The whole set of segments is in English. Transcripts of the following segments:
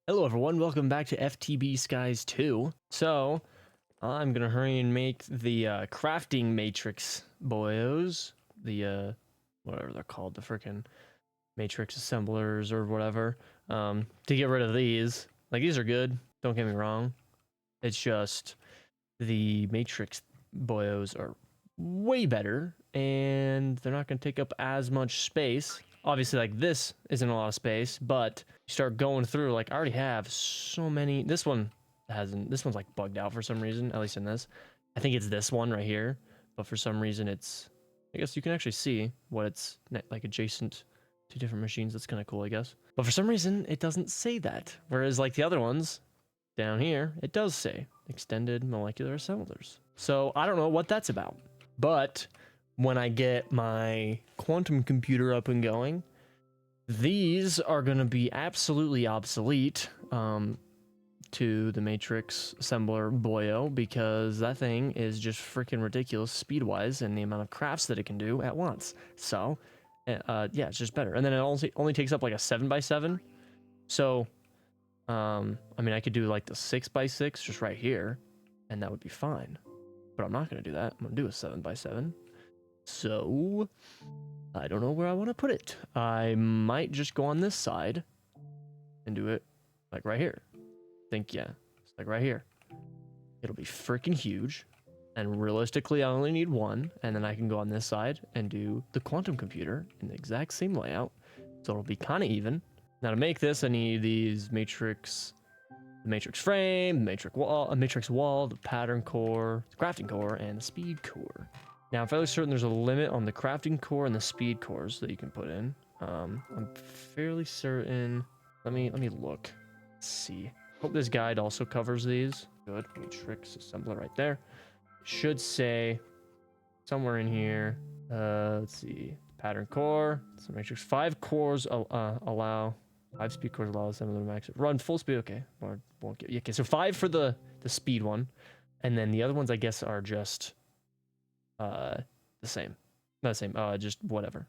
Hello everyone, welcome back to FTB Skies 2. So, I'm gonna hurry and make the crafting matrix boyos. The, whatever they're called, the frickin' matrix assemblers or whatever. To get rid of these. Like, these are good, don't get me wrong. It's just, the matrix boyos are way better, and they're not gonna take up as much space. Obviously, like, this isn't a lot of space, but you start going through, like, I already have so many. This one hasn't, this one's like bugged out for some reason, at least in this. I think it's this one right here, but for some reason it's, I guess you can actually see what it's like adjacent to different machines. That's kind of cool, I guess. But for some reason, it doesn't say that. Whereas like the other ones down here, it does say extended molecular assemblers. So I don't know what that's about, but when I get my quantum computer up and going, these are going to be absolutely obsolete to the matrix assembler boyo, because that thing is just freaking ridiculous speed-wise and the amount of crafts that it can do at once. So, yeah, it's just better. And then it only takes up like a 7x7. So, I mean, I could do like the 6x6 just right here, and that would be fine. But I'm not going to do that. I'm going to do a 7x7. So, I don't know where I want to put it. I might just go on this side and do it like right here. I think, yeah, it's like right here. It'll be freaking huge. And realistically, I only need one. And then I can go on this side and do the quantum computer in the exact same layout. So it'll be kind of even. Now to make this, I need these matrix, the matrix frame, the matrix wall, the pattern core, the crafting core, and the speed core. Now, I'm fairly certain there's a limit on the crafting core and the speed cores that you can put in. I'm fairly certain. Let me look. Let's see. Hope this guide also covers these. Good. Matrix assembler right there. Should say somewhere in here. Let's see. Pattern core. So matrix 5 cores allow 5 speed cores allow assembler to max run full speed. Okay. Or won't get. Okay. So 5 for the speed one, and then the other ones I guess are just the same. Not the same, just whatever.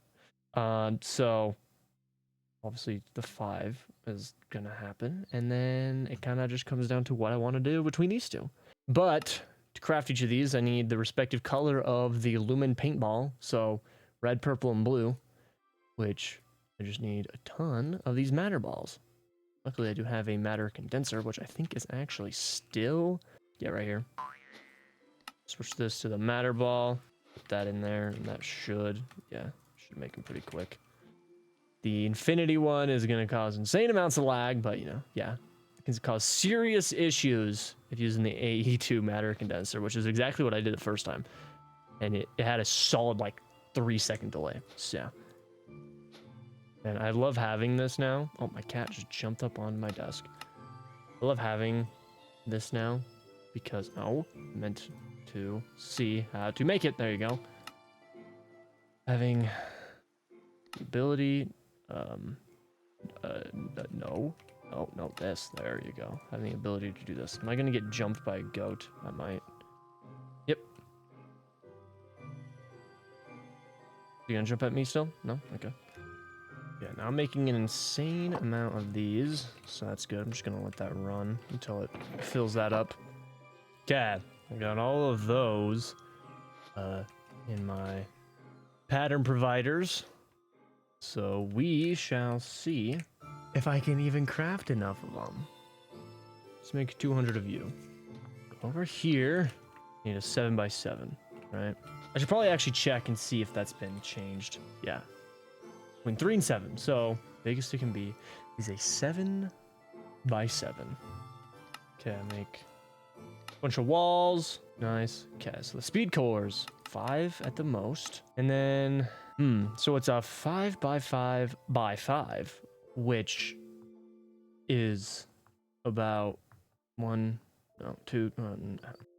So obviously the 5 is gonna happen, and then it kind of just comes down to what I want to do between these two. But to craft each of these, I need the respective color of the lumen paintball, so red, purple, and blue, which I just need a ton of these matter balls. Luckily I do have a matter condenser, which I think is actually still, yeah, right here. Switch this to the matter ball, put that in there, and that should make them pretty quick. The infinity one is going to cause insane amounts of lag, but, you know, yeah, it can cause serious issues if using the AE2 matter condenser, which is exactly what I did the first time. And it had a solid, like, 3-second delay, so. And I love having this now. Oh, my cat just jumped up on my desk. I love having this now because, oh, meant to see how to make it. There you go. Having the ability, no, this. There you go. Having the ability to do this. Am I gonna get jumped by a goat? I might. Yep. You gonna jump at me still? No? Okay. Yeah, now I'm making an insane amount of these, so that's good. I'm just gonna let that run until it fills that up. Okay. I got all of those in my pattern providers. So we shall see if I can even craft enough of them. Let's make 200 of you. Over here, need a 7x7, right? I should probably actually check and see if that's been changed. Yeah. Between 3 and 7. So biggest it can be is a 7x7. Okay, I make bunch of walls. Nice. Okay, so the speed cores, 5 at the most. And then, so it's a 5x5x5, which is about 2,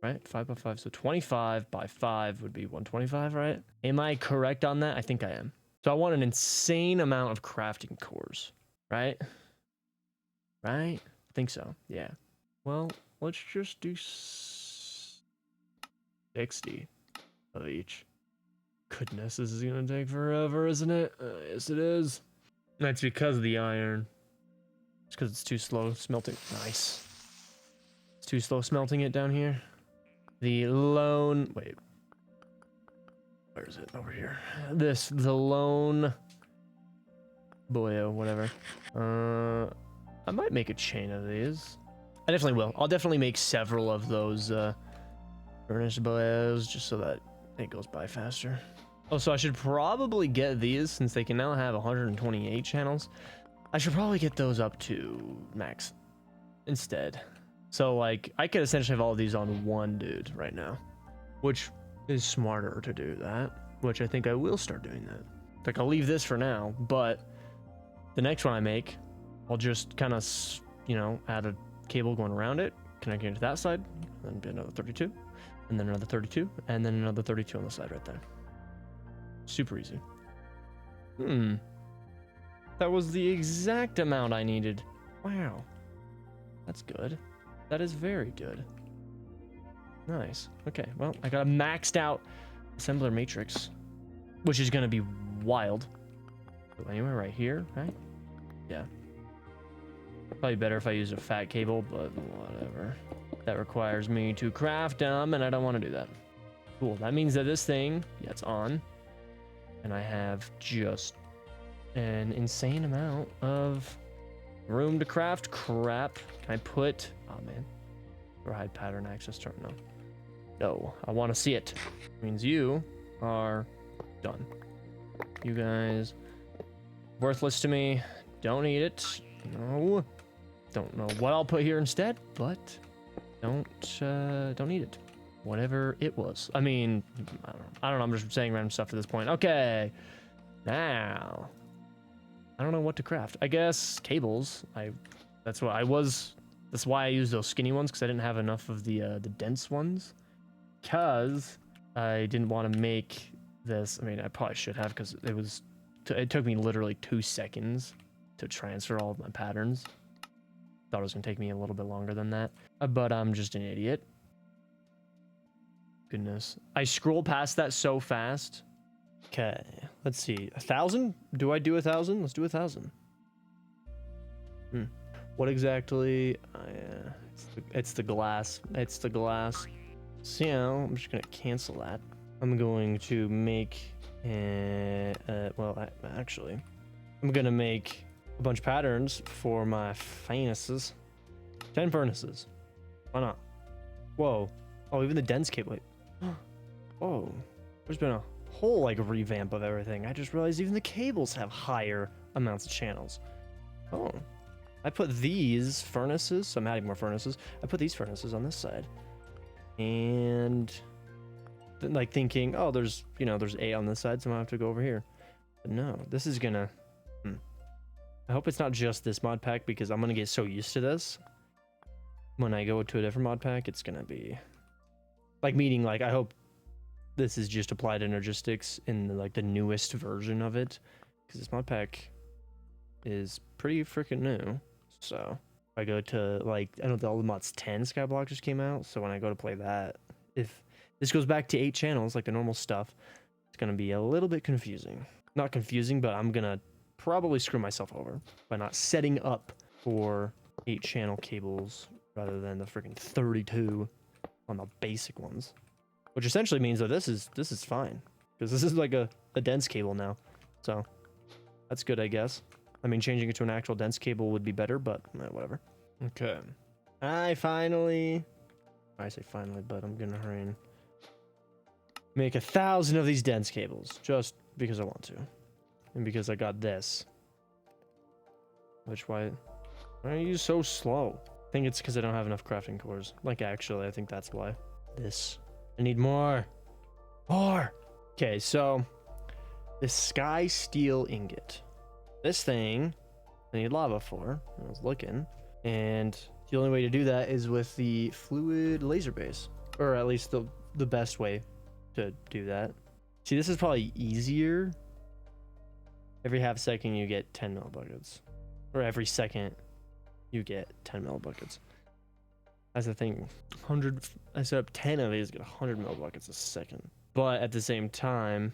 right? 5x5, so 25x5 would be 125, right? Am I correct on that? I think I am. So I want an insane amount of crafting cores, right? Right? I think so, yeah. Well, let's just do 60 of each. Goodness, this is gonna take forever, isn't it? Yes, it is. That's because of the iron. It's because it's too slow smelting. Nice. It's too slow smelting it down here. The lone... Wait. Where is it? Over here. The lone... Boyo, whatever. I might make a chain of these. I definitely will. I'll definitely make several of those furnace boyos just so that it goes by faster. Oh, so I should probably get these since they can now have 128 channels. I should probably get those up to max instead. So like I could essentially have all of these on one dude right now, which is smarter to do that, which I think I will start doing that. Like I'll leave this for now, but the next one I make, I'll just kind of, you know, add a cable going around it, connecting it to that side, then be another 32, and then another 32, and then another 32 on the side right there. Super easy. That was the exact amount I needed. Wow. That's good. That is very good. Nice. Okay, well, I got a maxed out assembler matrix, which is going to be wild. So anywhere right here, right? Yeah. Probably better if I use a fat cable, but whatever. That requires me to craft them, and I don't want to do that. Cool. That means that this thing, yeah, it's on. And I have just an insane amount of room to craft crap. Can I put... Oh, man. Or hide pattern access terminal. No, I want to see it. Means you are done. You guys... Worthless to me. Don't need it. No. Don't know what I'll put here instead, but don't need it. Whatever it was. I mean, I don't know. I'm just saying random stuff at this point. Okay. Now. I don't know what to craft. I guess cables. That's why I used those skinny ones, because I didn't have enough of the dense ones. Because I didn't want to make this. I mean, I probably should have, because it took me literally 2 seconds to transfer all of my patterns. Thought it was gonna take me a little bit longer than that, but I'm just an idiot. Goodness, I scrolled past that so fast. Okay, let's see. 1,000? Do I do 1,000? Let's do 1,000. What exactly? It's the glass. It's the glass. So I'm just gonna cancel that. I'm going to make. Actually, I'm gonna make a bunch of patterns for my furnaces. 10 furnaces. Why not? Whoa. Oh, even the dense cable. Whoa. There's been a whole like revamp of everything. I just realized even the cables have higher amounts of channels. Oh. I put these furnaces, so I'm adding more furnaces. I put these furnaces on this side. And then like thinking, oh, there's 8 on this side, so I'm gonna have to go over here. But no, this is gonna... I hope it's not just this mod pack, because I'm gonna get so used to this. When I go to a different mod pack, it's gonna be... Like, meaning, like, I hope this is just applied energistics in, the newest version of it. Because this mod pack is pretty freaking new. So, if I go to, like, I know all the mods 10 Skyblock just came out, so when I go to play that, if this goes back to 8 channels, like the normal stuff, it's gonna be a little bit confusing. Not confusing, but I'm gonna probably screw myself over by not setting up for 8 channel cables rather than the freaking 32 on the basic ones, which essentially means that this is fine, because this is like a dense cable now, so that's good, I guess. I mean, changing it to an actual dense cable would be better, but whatever. Okay, I say finally, but I'm gonna hurry and make 1,000 of these dense cables just because I want to. And because I got this. Why are you so slow? I think it's because I don't have enough crafting cores. Like, actually, I think that's why. I need more. Okay, so the sky steel ingot. This thing I need lava for. I was looking. And the only way to do that is with the fluid laser base. Or at least the best way to do that. See, this is probably easier. Every half second you get 10 millibuckets, or every second you get 10 millibuckets. That's the thing. I set up 10 of these, get 100 millibuckets a second. But at the same time,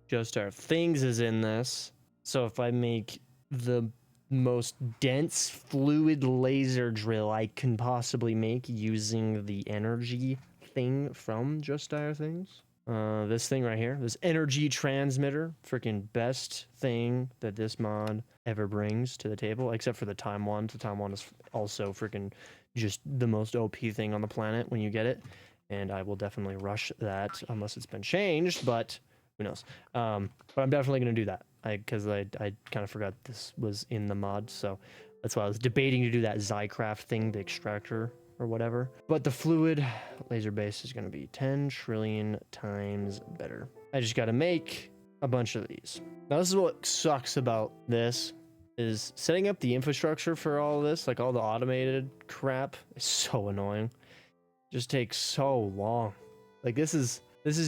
Just Our Things is in this. So if I make the most dense fluid laser drill I can possibly make using the energy thing from Just Dire Things. This thing right here, this energy transmitter, freaking best thing that this mod ever brings to the table, except for the time wand. The time wand is also freaking just the most OP thing on the planet when you get it, and I will definitely rush that unless it's been changed, but who knows. But I'm definitely going to do that, because I kind of forgot this was in the mod, so that's why I was debating to do that Zycraft thing, the extractor or whatever. But the fluid laser base is going to be 10 trillion times better. I just got to make a bunch of these. Now this is what sucks about this, is setting up the infrastructure for all this, like all the automated crap, is so annoying. Just takes so long. Like this is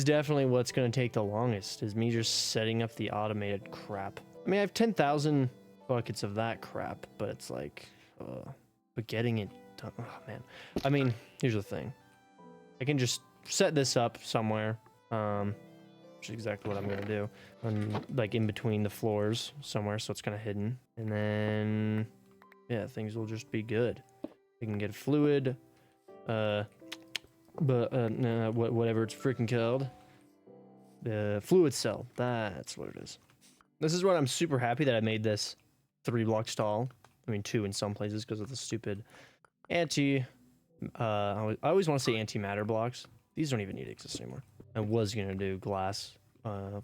definitely what's going to take the longest, is me just setting up the automated crap. I mean, I have 10,000 buckets of that crap, but it's like, but getting it done, oh man. I mean, here's the thing. I can just set this up somewhere, which is exactly what I'm going to do, like in between the floors somewhere, so it's kind of hidden. And then, yeah, things will just be good. We can get fluid, whatever it's freaking called, the fluid cell, that's what it is. This is what I'm super happy that I made this 3 blocks tall. I mean 2 in some places because of the stupid I always want to say antimatter blocks. These don't even need to exist anymore. I was gonna do glass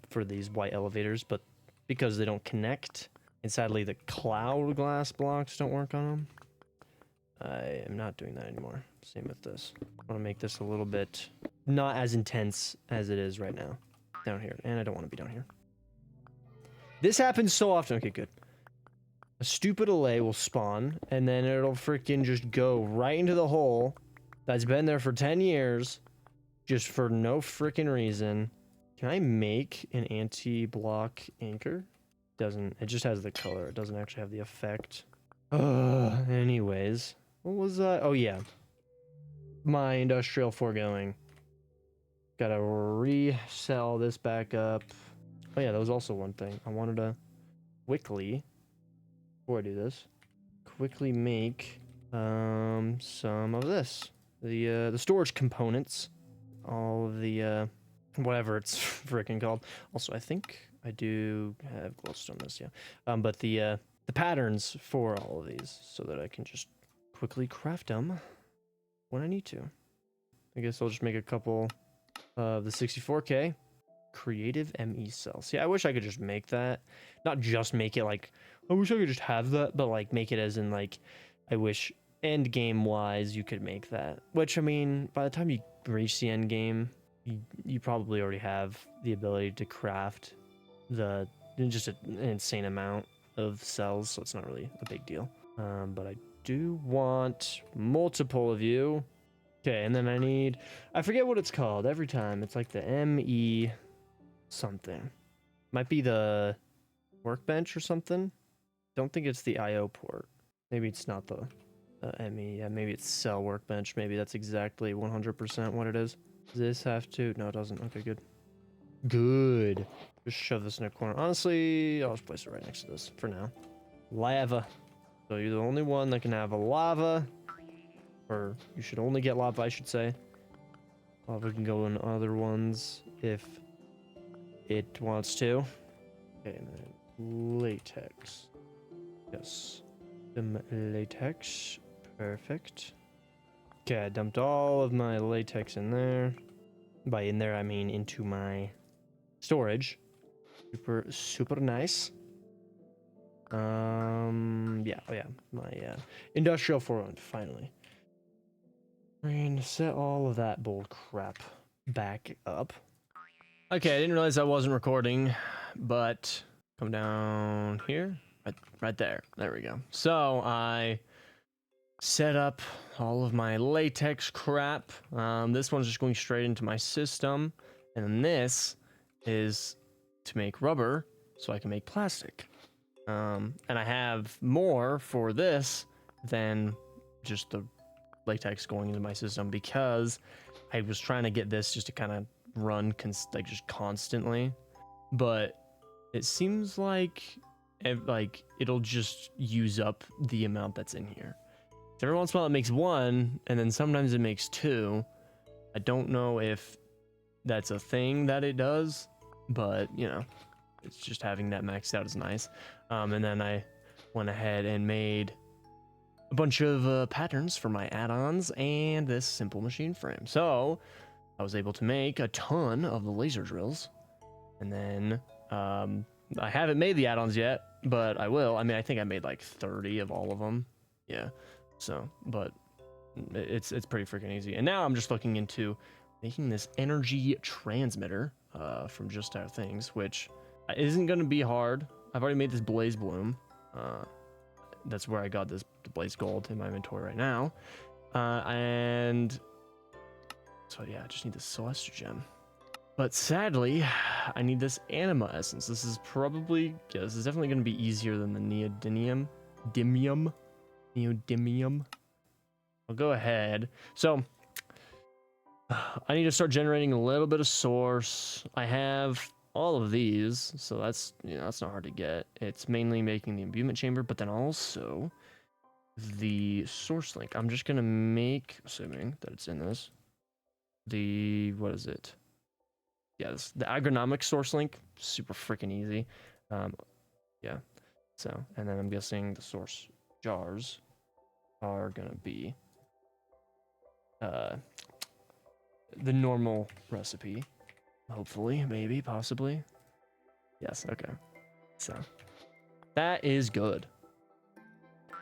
for these white elevators, but because they don't connect, and sadly the cloud glass blocks don't work on them, I am not doing that anymore. Same with this. I want to make this a little bit not as intense as it is right now down here, and I don't want to be down here. This happens so often. Okay, good. A stupid allay will spawn, and then it'll freaking just go right into the hole that's been there for 10 years, just for no freaking reason. Can I make an anti-block anchor? Doesn't. It just has the color. It doesn't actually have the effect. Anyways. What was that? Oh, yeah. My industrial foregoing. Gotta resell this back up. Oh, yeah, that was also one thing. I wanted to quickly, before I do this, quickly make some of this. The storage components. All of the, whatever it's freaking called. Also, I think I do have glowstone this, yeah. But the patterns for all of these, so that I can just quickly craft them when I need to. I guess I'll just make a couple of the 64K creative ME cells. See, I wish I could just make that. Not just make it like, I wish I could just have that, but like make it as in like, I wish end game wise you could make that. Which, I mean, by the time you reach the end game, you probably already have the ability to craft just an insane amount of cells, so it's not really a big deal. But I do want multiple of you. Okay, and then I forget what it's called every time. It's like the ME something. Might be the workbench or something. Don't think it's the IO port. Maybe it's not the ME. Yeah, maybe it's cell workbench. Maybe that's exactly 100% what it is. Does this have to? No, it doesn't. Okay, good. Good. Just shove this in a corner. Honestly, I'll just place it right next to this for now. Lava. So you're the only one that can have a lava. Or you should only get lava, I should say. Lava can go in other ones if it wants to. Okay, and then latex. Yes. Some latex. Perfect. Okay, I dumped all of my latex in there. By in there, I mean into my storage. Super nice. Yeah, oh yeah, my industrial 401, finally. And set all of that bull crap back up. Okay, I didn't realize I wasn't recording, but come down here, right there. There we go. So I set up all of my latex crap. This one's just going straight into my system, and then this is to make rubber so I can make plastic. And I have more for this than just the latex going into my system, because I was trying to get this just to kind of run just constantly, but it seems like like it'll just use up the amount that's in here. So every once in a while it makes 1, and then sometimes it makes 2. I don't know if that's a thing that it does, but you know, it's just having that maxed out is nice. And then I went ahead and made a bunch of patterns for my add-ons and this simple machine frame. So I was able to make a ton of the laser drills, and then I haven't made the add-ons yet, but I will. I mean, I think I made like 30 of all of them. Yeah. So, but it's pretty freaking easy. And now I'm just looking into making this energy transmitter from Just Our Things, which isn't going to be hard. I've already made this blaze bloom. That's where I got this blaze gold in my inventory right now. And so yeah, I just need this celestial gem. But sadly, I need this anima essence. This is probably, yeah, this is definitely going to be easier than the neodymium. Neodymium. I'll go ahead. So I need to start generating a little bit of source. I have all of these, so that's, you know, that's not hard to get. It's mainly making the imbuement chamber, but then also the source link. I'm just gonna make, assuming that it's in this, the, what is it? Yeah, this, the agronomic source link, super freaking easy. Yeah, so, and then I'm guessing the source jars are gonna be the normal recipe, hopefully, maybe, possibly. Yes, okay. So that is good.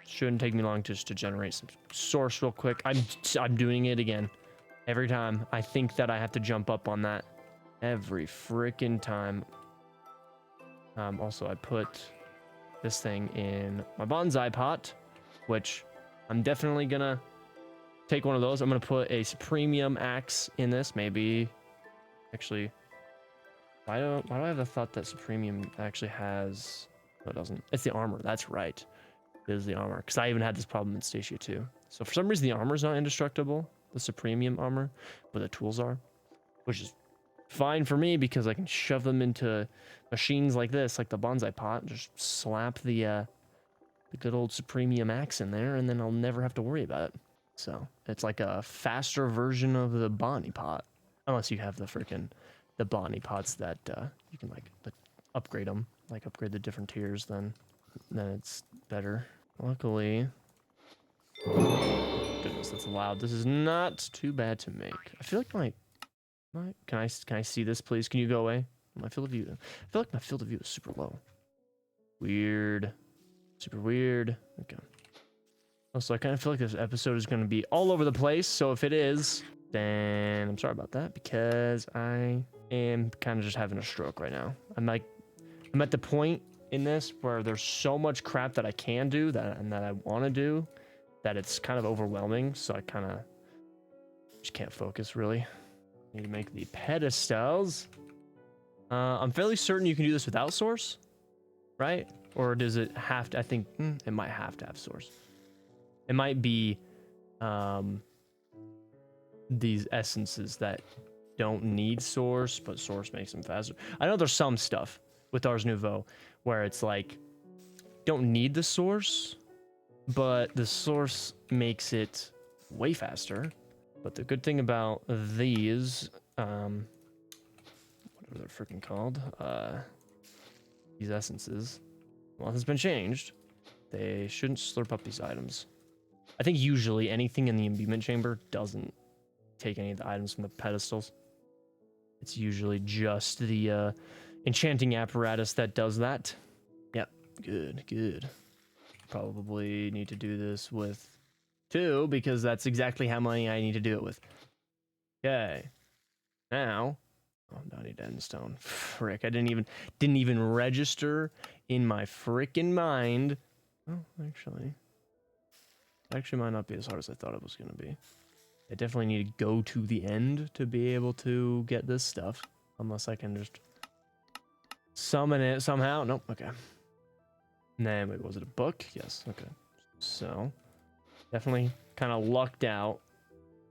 Shouldn't take me long just to generate some source real quick. I'm doing it again every time. I think that I have to jump up on that every freaking time. Also, I put this thing in my bonsai pot, which I'm definitely gonna take one of those. I'm gonna put a supremium axe in this. Maybe, actually, why do I have the thought that supremium actually has? No, it doesn't. It's the armor. That's right. It is the armor, because I even had this problem in Stacia too. So for some reason the armor is not indestructible, the supremium armor, but the tools are, which is fine for me because I can shove them into machines like this, like the bonsai pot, and just slap the good old supremium axe in there, and then I'll never have to worry about it. So it's like a faster version of the Bonnie pot, unless you have the Bonnie pots that you can like upgrade them, like upgrade the different tiers. Then it's better. Luckily, goodness, that's loud. This is not too bad to make. I feel like can I see this, please? Can you go away? My field of view. I feel like my field of view is super low. Weird. Super weird. Okay. Also, I kind of feel like this episode is going to be all over the place. So if it is, then I'm sorry about that, because I am kind of just having a stroke right now. I'm at the point in this where there's so much crap that I can do that I want to do that it's kind of overwhelming. So I kind of just can't focus really. Need to make the pedestals. I'm fairly certain you can do this without source, right? Or does it have to? I think it might have to have source. It might be these essences that don't need source, but source makes them faster. I know there's some stuff with Ars Nouveau where it's like, don't need the source, but the source makes it way faster. But the good thing about these, whatever they're freaking called, these essences, well, has been changed. They shouldn't slurp up these items. I think usually anything in the imbuement chamber doesn't take any of the items from the pedestals. It's usually just the enchanting apparatus that does that. Yep, good. Probably need to do this with 2 because that's exactly how many I need to do it with. Okay. Now, oh, now I need endstone. Frick, I didn't even register in my frickin' mind. Oh, actually might not be as hard as I thought it was gonna be. I definitely need to go to the end to be able to get this stuff, unless I can just summon it somehow. Nope. Okay. Nah, wait, was it a book? Yes. Okay. So definitely kind of lucked out.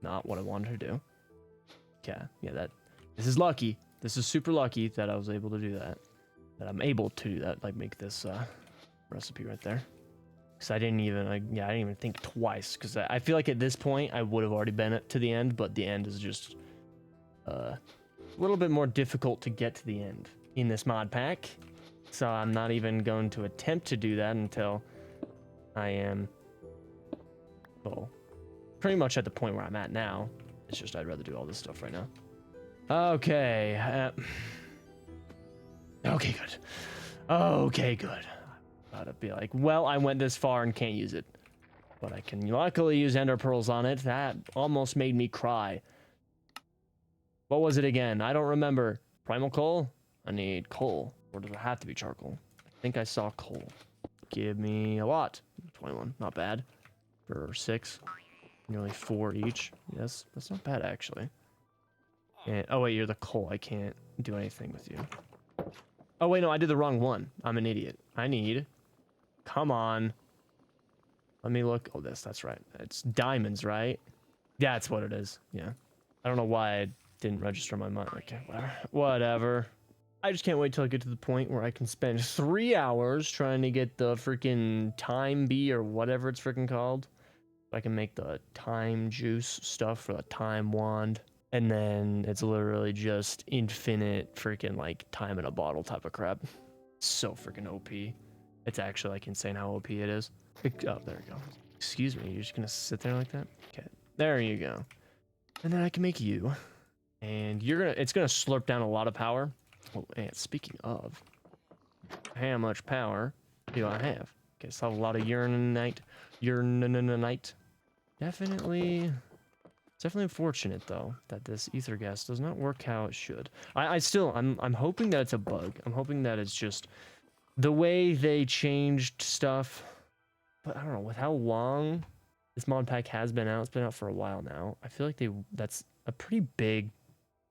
Not what I wanted to do. Okay. Yeah, this is lucky. This is super lucky that I was able to do that. That I'm able to do that. Like make this recipe right there. Because I didn't even, I didn't even think twice. Because I feel like at this point, I would have already been to the end. But the end is just a little bit more difficult to get to the end in this mod pack. So I'm not even going to attempt to do that until I am, well, pretty much at the point where I'm at now. It's just I'd rather do all this stuff right now. Okay. Okay, good. Okay, good. Gotta be like, well, I went this far and can't use it. But I can luckily use ender pearls on it. That almost made me cry. What was it again? I don't remember. Primal coal? I need coal. Or does it have to be charcoal? I think I saw coal. Give me a lot. 21. Not bad. For 6. Nearly 4 each. Yes, that's not bad actually. And, oh wait, you're the coal. I can't do anything with you. Oh wait, no, I did the wrong one. I'm an idiot. I need... Come on. Let me look. Oh, that's right. It's diamonds, right? Yeah, that's what it is. Yeah. I don't know why I didn't register my mind. Okay, whatever. Whatever. I just can't wait till I get to the point where I can spend 3 hours trying to get the freaking time bee or whatever it's freaking called. I can make the time juice stuff for the time wand. And then it's literally just infinite freaking like time in a bottle type of crap. So freaking OP. It's actually like insane how OP it is. Oh, there we go. Excuse me, you're just gonna sit there like that? Okay, there you go. And then I can make you. And it's gonna slurp down a lot of power. Oh, and speaking of, how much power do I have? Okay, so I have a lot of uranite. Definitely, it's definitely unfortunate though that this ether gas does not work how it should. I'm hoping that it's a bug. I'm hoping that it's just the way they changed stuff. But I don't know, with how long this mod pack has been out, it's been out for a while now. I feel like that's a pretty big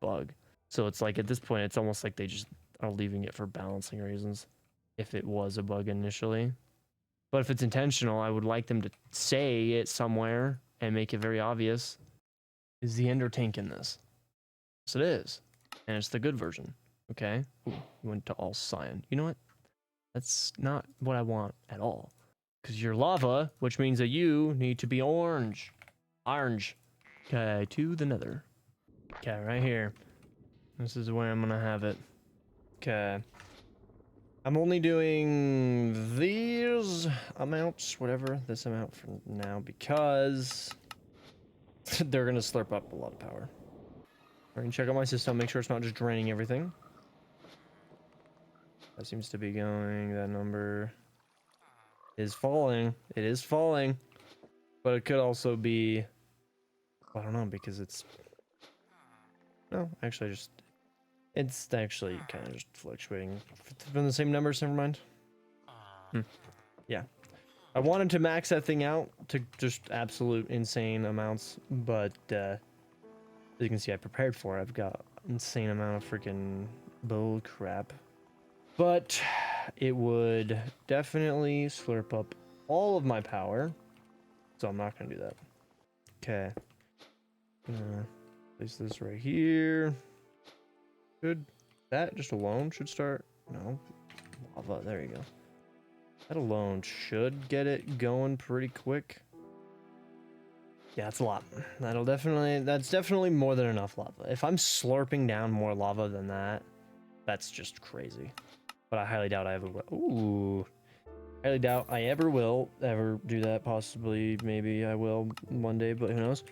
bug. So it's like at this point, it's almost like they just are leaving it for balancing reasons. If it was a bug initially. But if it's intentional, I would like them to say it somewhere and make it very obvious. Is the ender tank in this? Yes, it is. And it's the good version. Okay. Ooh, we went to all cyan. You know what? That's not what I want at all. Because you're lava, which means that you need to be orange. Orange. Okay, to the nether. Okay, right here. This is where I'm gonna have it. Okay. I'm only doing these amounts, whatever, this amount for now, because they're gonna slurp up a lot of power. I can check out my system, make sure it's not just draining everything. That seems to be going, that number is falling. It is falling. But it could also be, I don't know, because it's, no, actually it's actually kind of just fluctuating from the same numbers, never mind. Yeah. I wanted to max that thing out to just absolute insane amounts, but as you can see, I prepared for it. I've got insane amount of freaking bull crap. But it would definitely slurp up all of my power, so I'm not going to do that. Okay. Place this right here. Should that just alone should start? No. Lava, there you go. That alone should get it going pretty quick. Yeah, that's a lot. That's definitely more than enough lava. If I'm slurping down more lava than that, that's just crazy. But I highly doubt I ever will. Ooh. Highly doubt I ever will do that. Possibly, maybe I will one day, but who knows?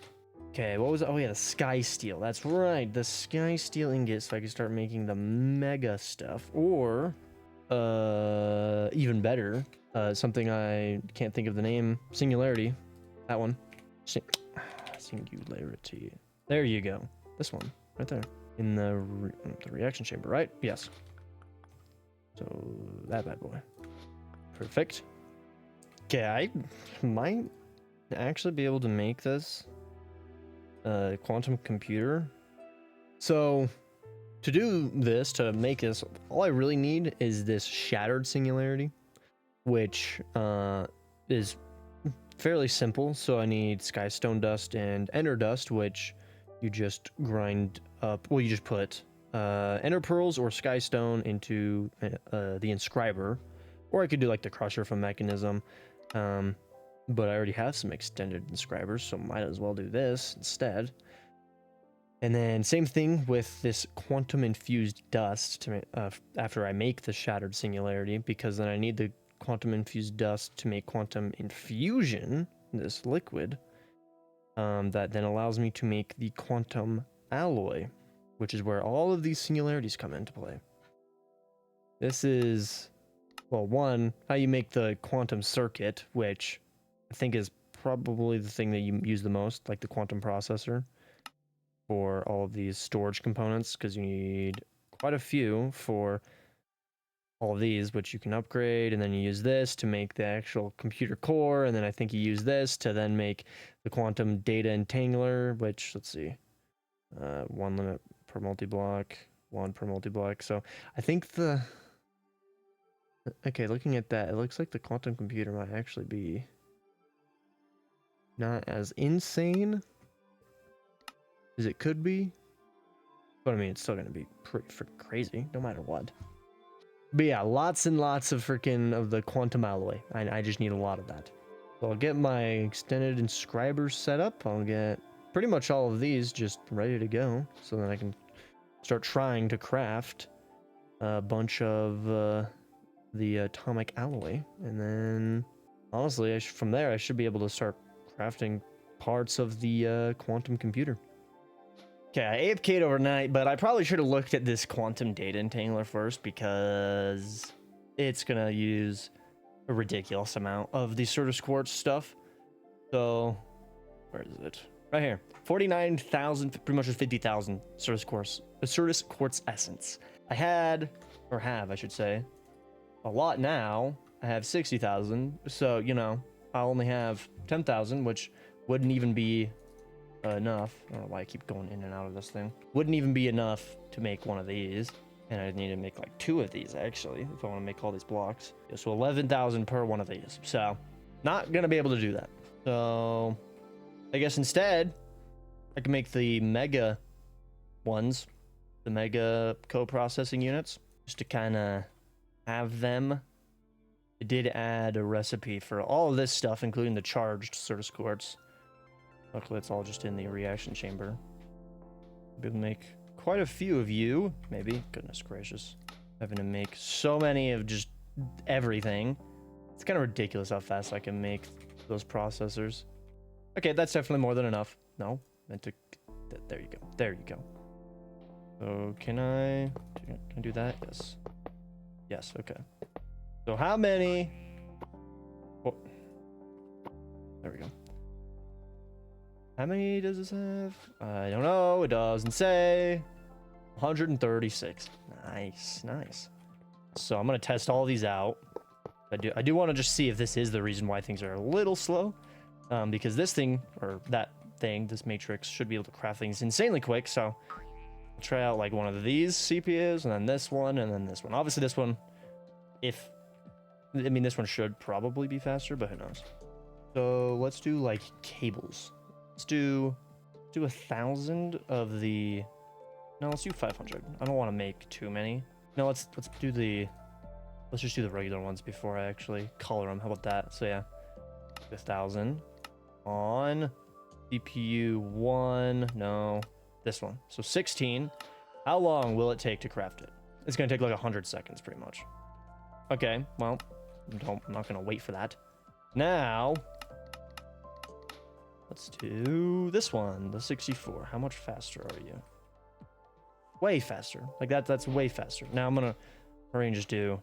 Okay, what was it? Oh yeah, the sky steel. That's right, the sky steel ingot, so I can start making the mega stuff. Or, even better, something I can't think of the name. Singularity. That one. Singularity. There you go. This one, right there. In the reaction chamber, right? Yes. So, that bad boy. Perfect. Okay, I might actually be able to make this quantum computer. So, to do this, to make this, all I really need is this shattered singularity, which is fairly simple. So I need skystone dust and ender dust, which you just grind up. Well, you just put ender pearls or skystone into the inscriber, Or I could do like the crusher from Mechanism. But I already have some extended inscribers, so might as well do this instead. And then same thing with this quantum infused dust to after I make the shattered singularity, because then I need the quantum infused dust to make quantum infusion, this liquid, that then allows me to make the quantum alloy, which is where all of these singularities come into play. This is, well, one, how you make the quantum circuit, which I think is probably the thing that you use the most, like the quantum processor, for all of these storage components, because you need quite a few for all of these, which you can upgrade, and then you use this to make the actual computer core, and then I think you use this to then make the quantum data entangler, which, let's see, 1 limit per multi-block, 1 per multi-block. So I think okay, looking at that, it looks like the quantum computer might actually be not as insane as it could be, but I mean, it's still going to be pretty freaking crazy no matter what. But yeah, lots and lots of the quantum alloy. I just need a lot of that. So I'll get my extended inscribers set up. I'll get pretty much all of these just ready to go, so that I can start trying to craft a bunch of the atomic alloy. And then, honestly, from there, I should be able to start crafting parts of the quantum computer. Okay, I AFK'd overnight, but I probably should have looked at this quantum data entangler first, because it's gonna use a ridiculous amount of the Certus Quartz stuff. So, where is it? Right here. 49,000, pretty much just 50,000 Certus Quartz essence. I had, or have, I should say, a lot now. I have 60,000, so, you know, I'll only have 10,000, which wouldn't even be enough. I don't know why I keep going in and out of this thing. Wouldn't even be enough to make one of these, and I need to make like 2 of these actually if I want to make all these blocks. Yeah, so 11,000 per one of these. So not gonna be able to do that. So I guess instead I can make the mega ones, the mega co-processing units, just to kind of have them. I did add a recipe for all of this stuff, including the charged Certus Quartz. Luckily, it's all just in the reaction chamber. I'll be able to make quite a few of you, maybe. Goodness gracious. Having to make so many of just everything. It's kind of ridiculous how fast I can make those processors. Okay, that's definitely more than enough. No, meant to... There you go. There you go. So, can I do that? Yes. Yes, okay. So, how many... Oh. There we go. How many does this have? I don't know. It doesn't say. 136. Nice, nice. So I'm gonna test all these out. I do want to just see if this is the reason why things are a little slow, because this thing, or that thing, this matrix should be able to craft things insanely quick. So I'll try out like one of these CPUs, and then this one, and then this one. Obviously, this one, this one should probably be faster, but who knows? So let's do like cables. Let's do 1,000 of the... No, let's do 500. I don't want to make too many. No, let's just do the regular ones before I actually color them. How about that? So yeah, 1,000 on CPU 1. No, this one. So 16. How long will it take to craft it? It's gonna take like 100 seconds, pretty much. Okay, well, I'm not gonna wait for that. Now, let's do this one, the 64. How much faster are you? Way faster. Like that's way faster. Now I'm gonna hurry and just do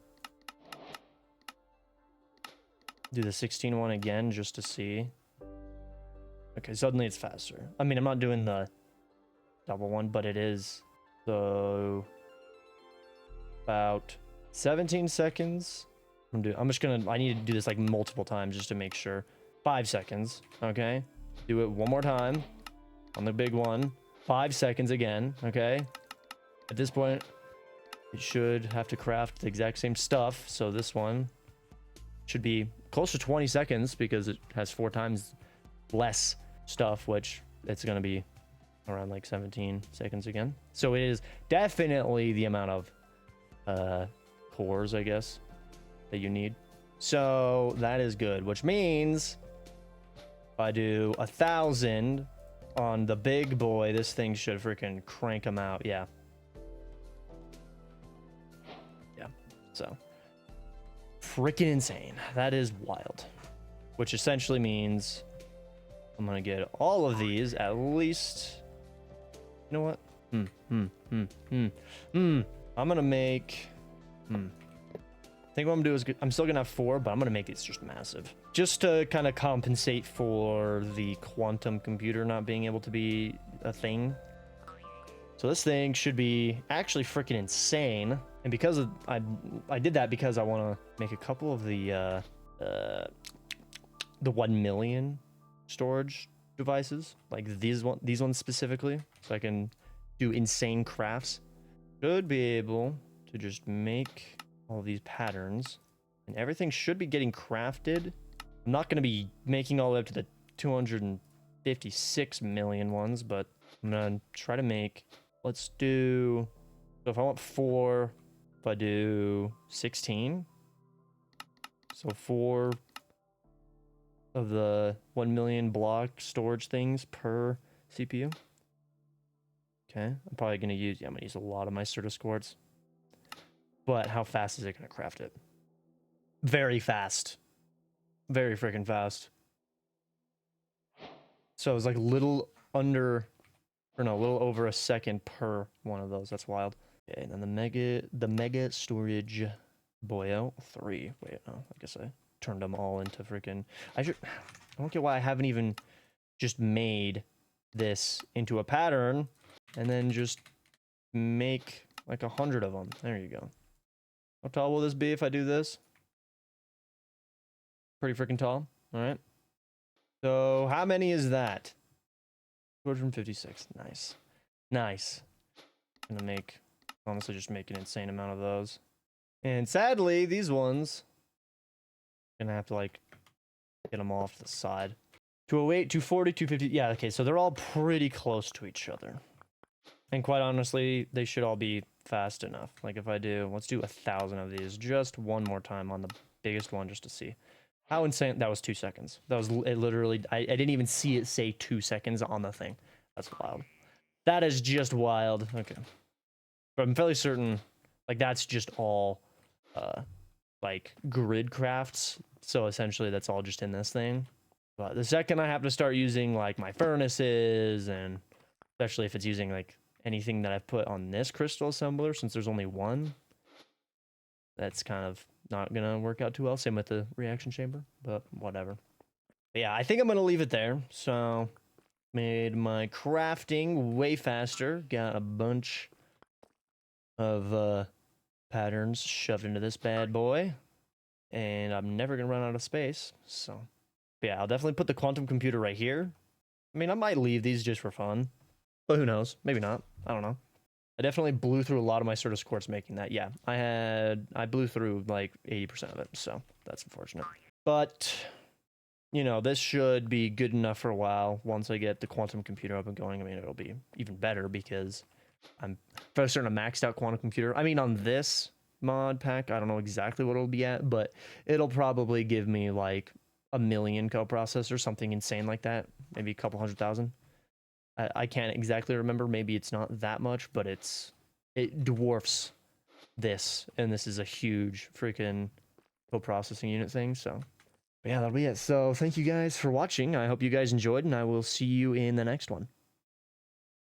the 16 one again just to see. Okay, suddenly it's faster. I mean, I'm not doing the double one, but it is. So about 17 seconds. I need to do this like multiple times just to make sure. 5 seconds. Okay. Do it one more time on the big one. 5 seconds again. Okay. At this point, it should have to craft the exact same stuff. So this one should be close to 20 seconds because it has 4 times less stuff, which it's going to be around like 17 seconds again. So it is definitely the amount of cores, I guess. that you need. So that is good, which means if I do 1,000 on the big boy, this thing should freaking crank them out. Yeah. Yeah. So freaking insane. That is wild. Which essentially means I'm going to get all of these at least. You know what? I'm going to make. I think what I'm gonna do is I'm still gonna have 4, but I'm gonna make these just massive, just to kind of compensate for the quantum computer not being able to be a thing. So this thing should be actually freaking insane, and because of I did that because I want to make a couple of the 1 million storage devices, like these ones specifically, so I can do insane crafts. Should be able to just make all these patterns, and everything should be getting crafted. I'm not going to be making all the way up to the 256 million ones, but I'm going to try to make, let's do, so if I want 4, if I do 16, so 4 of the 1 million block storage things per CPU. Okay, I'm probably going to use, I'm going to use a lot of my Certus quartz. But how fast is it going to craft it? Very fast. Very freaking fast. So it's like little under, or no, a little over a second per one of those. That's wild. Okay, and then the mega storage boyo 3. Wait, no, I guess I turned them all into freaking. I don't get why I haven't even just made this into a pattern and then just make like 100 of them. There you go. How tall will this be if I do this? Pretty freaking tall. All right. So how many is that? 256. Nice. Nice. Gonna make, honestly, just make an insane amount of those. And sadly, these ones, gonna have to like get them off the side. 208, 240, 250. Yeah, okay. So they're all pretty close to each other. And quite honestly, they should all be fast enough. Like if I do, let's do 1,000 of these just one more time on the biggest one just to see how insane. That was 2 seconds. That was it. Literally, I didn't even see it say 2 seconds on the thing. That's wild. That is just wild. Okay, but I'm fairly certain like that's just all like grid crafts. So essentially, that's all just in this thing. But the second I have to start using like my furnaces, and especially if it's using like anything that I've put on this crystal assembler, since there's only one, that's kind of not gonna work out too well. Same with the reaction chamber, but whatever. But yeah, I think I'm gonna leave it there. So made my crafting way faster, got a bunch of patterns shoved into this bad boy, and I'm never gonna run out of space. So yeah, I'll definitely put the quantum computer right here. I mean, I might leave these just for fun, but who knows? Maybe not. I don't know. I definitely blew through a lot of my Certus quartz making that. Yeah, I blew through like 80% of it, so that's unfortunate. But, you know, this should be good enough for a while. Once I get the quantum computer up and going, I mean, it'll be even better because I'm fairly certain a maxed out quantum computer. I mean, on this mod pack, I don't know exactly what it'll be at, but it'll probably give me like 1 million coprocessor, something insane like that. Maybe a couple 100,000. I can't exactly remember. Maybe it's not that much, but it dwarfs this, and this is a huge freaking co-processing unit thing. So yeah, that'll be it. So thank you guys for watching. I hope you guys enjoyed, and I will see you in the next one.